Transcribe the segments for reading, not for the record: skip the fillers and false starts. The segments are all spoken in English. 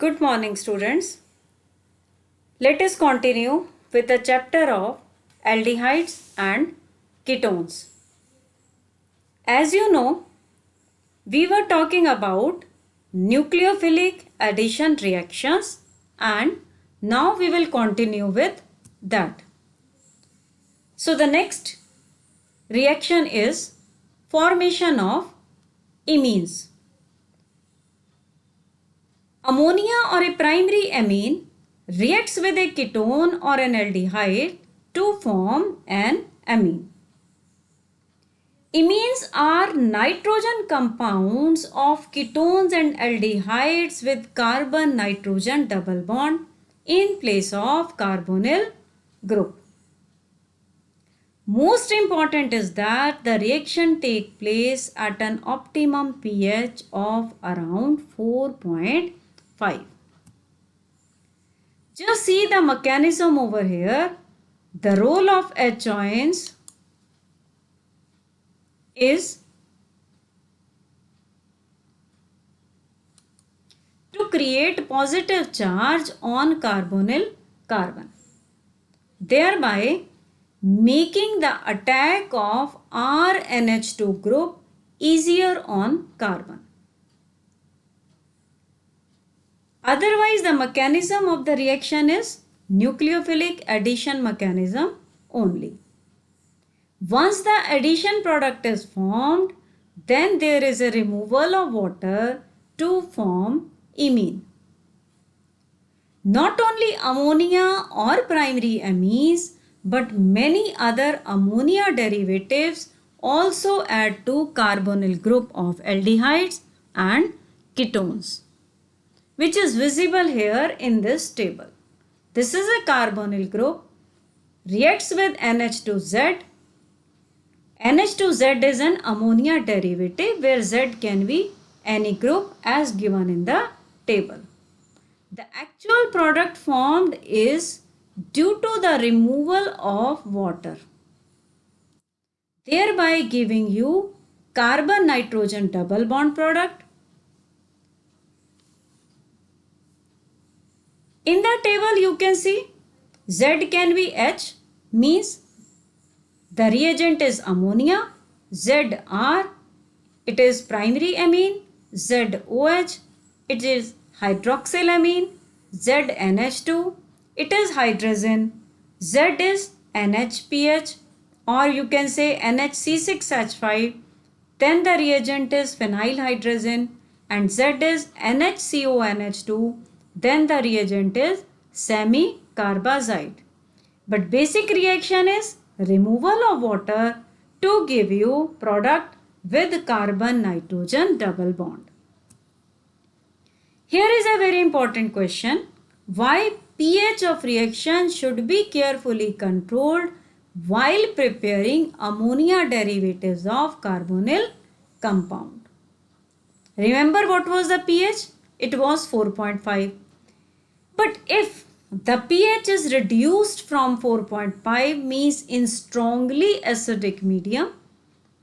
Good morning, students. Let us continue with the chapter of aldehydes and ketones. As you know, we were talking about nucleophilic addition reactions and now we will continue with that. So the next reaction is formation of imines. Ammonia or a primary amine reacts with a ketone or an aldehyde to form an amine. Imines are nitrogen compounds of ketones and aldehydes with carbon-nitrogen double bond in place of carbonyl group. Most important is that the reaction takes place at an optimum pH of around 4.5. Just see the mechanism over here. The role of adjoins is to create positive charge on carbonyl carbon, thereby making the attack of RNH2 group easier on carbon. Otherwise, the mechanism of the reaction is nucleophilic addition mechanism only. Once the addition product is formed, then there is a removal of water to form imine. Not only ammonia or primary amines, but many other ammonia derivatives also add to carbonyl group of aldehydes and ketones, which is visible here in this table. This is a carbonyl group, reacts with NH2Z. NH2Z is an ammonia derivative where Z can be any group as given in the table. The actual product formed is due to the removal of water, thereby giving you carbon-nitrogen double bond product. In the table you can see Z can be H, means the reagent is ammonia, ZR, it is primary amine, ZOH, it is hydroxylamine, ZNH2, it is hydrazine, Z is NHPH, or you can say NHC6H5, then the reagent is phenylhydrazine, and Z is NHCONH2, then the reagent is semi-carbazide. But basic reaction is removal of water to give you product with carbon-nitrogen double bond. Here is a very important question. Why pH of reaction should be carefully controlled while preparing ammonia derivatives of carbonyl compound? Remember what was the pH? It was 4.5. But if the pH is reduced from 4.5 means in strongly acidic medium,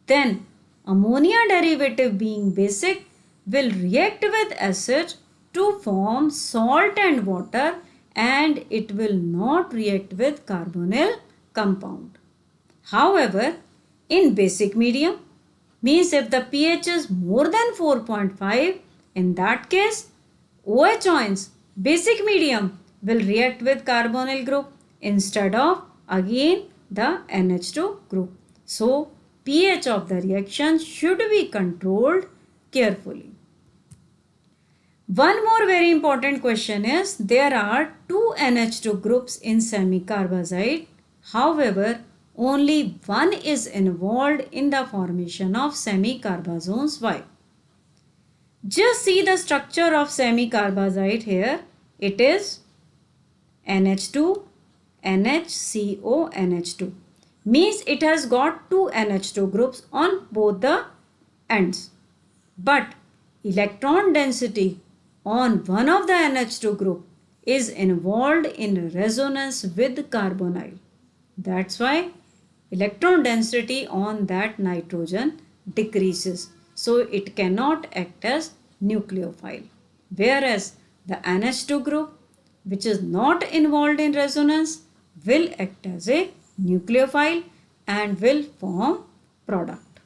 then ammonia derivative being basic will react with acid to form salt and water and it will not react with carbonyl compound. However, in basic medium, means if the pH is more than 4.5, in that case, OH ions, basic medium, will react with carbonyl group instead of again the NH2 group. So, pH of the reaction should be controlled carefully. One more very important question is, there are two NH2 groups in semi-carbazide. However, only one is involved in the formation of semi-carbazones. Why? Just see the structure of semi-carbazide here. It is NH2, NHCO, NH2. Means it has got two NH2 groups on both the ends. But electron density on one of the NH2 group is involved in resonance with carbonyl. That's why electron density on that nitrogen decreases. So it cannot act as nucleophile. Whereas The NH2 group, which is not involved in resonance, will act as a nucleophile and will form product.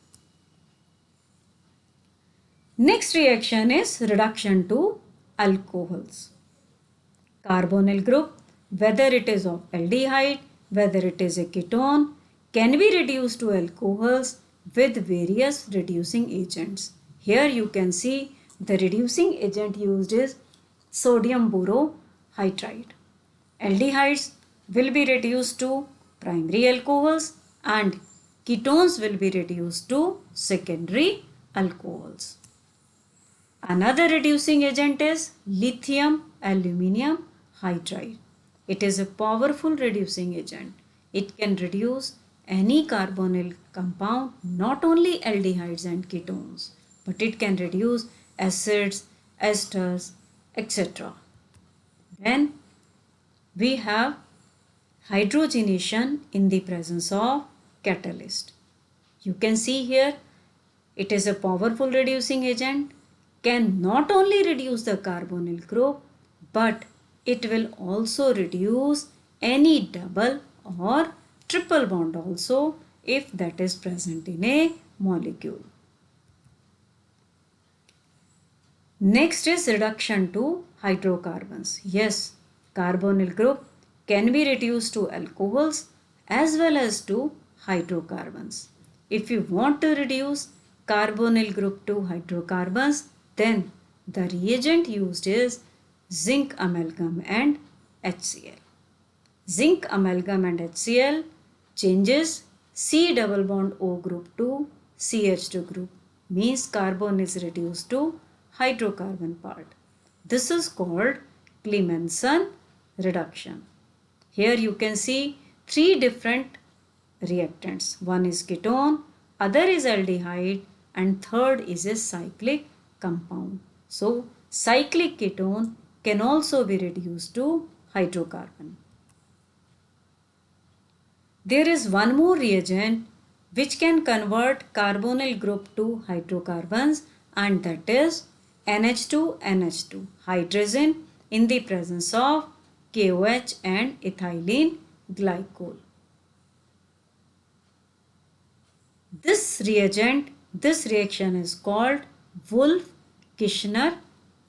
Next reaction is reduction to alcohols. Carbonyl group, whether it is of aldehyde, whether it is a ketone, can be reduced to alcohols with various reducing agents. Here you can see the reducing agent used is sodium borohydride. Aldehydes will be reduced to primary alcohols and ketones will be reduced to secondary alcohols. Another reducing agent is lithium aluminium hydride. It is a powerful reducing agent. It can reduce any carbonyl compound, not only aldehydes and ketones, but it can reduce acids, esters, etc. Then we have hydrogenation in the presence of catalyst. You can see here it is a powerful reducing agent, can not only reduce the carbonyl group but it will also reduce any double or triple bond also if that is present in a molecule. Next is reduction to hydrocarbons. Yes, carbonyl group can be reduced to alcohols as well as to hydrocarbons. If you want to reduce carbonyl group to hydrocarbons, then the reagent used is zinc amalgam and HCl. Zinc amalgam and HCl changes C double bond O group to CH2 group, means carbon is reduced to hydrocarbon part. This is called Clemmensen reduction. Here you can see three different reactants. One is ketone, other is aldehyde and third is a cyclic compound. So cyclic ketone can also be reduced to hydrocarbon. There is one more reagent which can convert carbonyl group to hydrocarbons and that is NH2NH2, hydrogen in the presence of KOH and ethylene glycol. This reaction is called Wolff-Kishner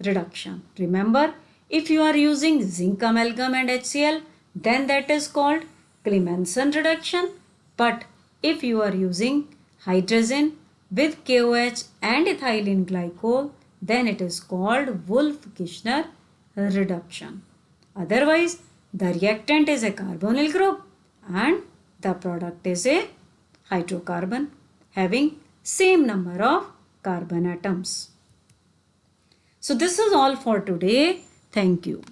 reduction. Remember, if you are using zinc amalgam and HCl, then that is called Clemmensen reduction. But if you are using hydrogen with KOH and ethylene glycol, then it is called Wolff-Kishner reduction. Otherwise, the reactant is a carbonyl group and the product is a hydrocarbon having same number of carbon atoms. So this is all for today. Thank you.